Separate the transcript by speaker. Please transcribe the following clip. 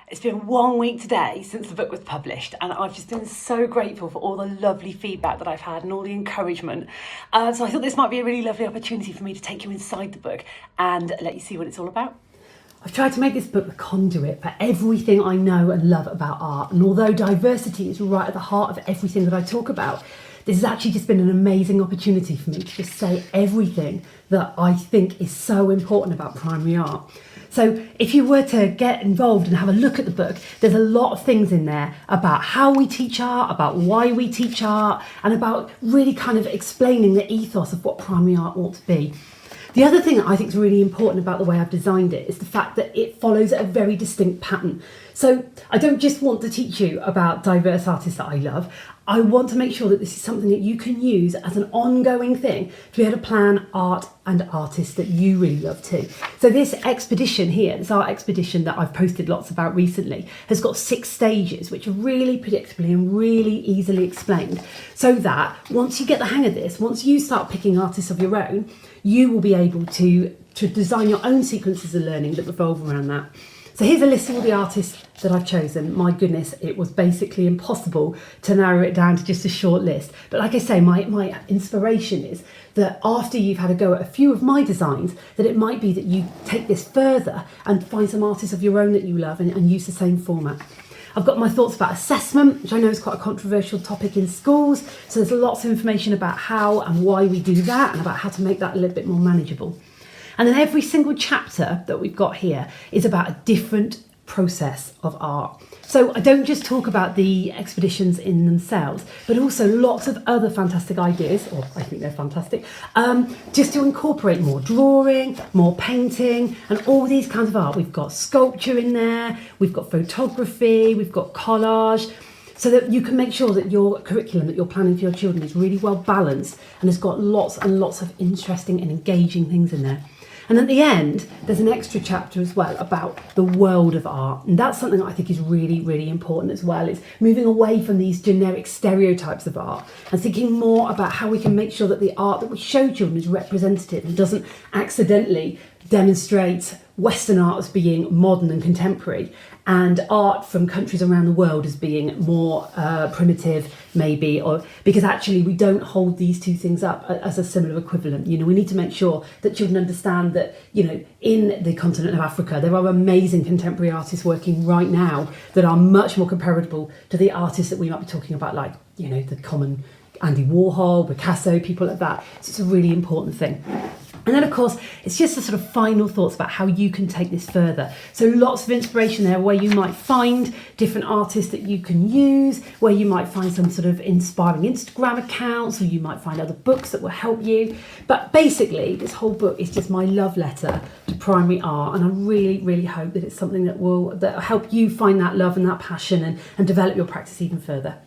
Speaker 1: It's been 1 week today since the book was published, and I've just been so grateful for all the lovely feedback that I've had and all the encouragement. So I thought this might be a really lovely opportunity for me to take you inside the book and let you see what it's all about. I've tried to make this book the conduit for everything I know and love about art, and although diversity is right at the heart of everything that I talk about, this has actually just been an amazing opportunity for me to just say everything that I think is so important about primary art. So if you were to get involved and have a look at the book, there's a lot of things in there about how we teach art, about why we teach art, and about really kind of explaining the ethos of what primary art ought to be. The other thing that I think is really important about the way I've designed it is the fact that it follows a very distinct pattern. So I don't just want to teach you about diverse artists that I love. I want to make sure that this is something that you can use as an ongoing thing to be able to plan art and artists that you really love too. So this expedition here, this art expedition that I've posted lots about recently, has got 6 stages which are really predictably and really easily explained, so that once you get the hang of this, once you start picking artists of your own, you will be able to design your own sequences of learning that revolve around that. So here's a list of all the artists that I've chosen. My goodness, it was basically impossible to narrow it down to just a short list. But like I say, my inspiration is that after you've had a go at a few of my designs, that it might be that you take this further and find some artists of your own that you love and use the same format. I've got my thoughts about assessment, which I know is quite a controversial topic in schools. So there's lots of information about how and why we do that and about how to make that a little bit more manageable. And then every single chapter that we've got here is about a different process of art. So I don't just talk about the expeditions in themselves, but also lots of other fantastic ideas, or I think they're fantastic, just to incorporate more drawing, more painting, and all these kinds of art. We've got sculpture in there, we've got photography, we've got collage, so that you can make sure that your curriculum that you're planning for your children is really well balanced and has got lots and lots of interesting and engaging things in there. And at the end, there's an extra chapter as well about the world of art. And that's something that I think is really, really important as well. It's moving away from these generic stereotypes of art and thinking more about how we can make sure that the art that we show children is representative and doesn't accidentally demonstrate Western art as being modern and contemporary and art from countries around the world as being more primitive, maybe, or because actually we don't hold these two things up as a similar equivalent. You know, we need to make sure that children understand that, you know, in the continent of Africa, there are amazing contemporary artists working right now that are much more comparable to the artists that we might be talking about, like, you know, the common Andy Warhol, Picasso, people like that. So it's a really important thing. And then, of course, it's just the sort of final thoughts about how you can take this further. So lots of inspiration there where you might find different artists that you can use, where you might find some sort of inspiring Instagram accounts, or you might find other books that will help you. But basically, this whole book is just my love letter to primary art. And I really, really hope that it's something that will help you find that love and that passion and develop your practice even further.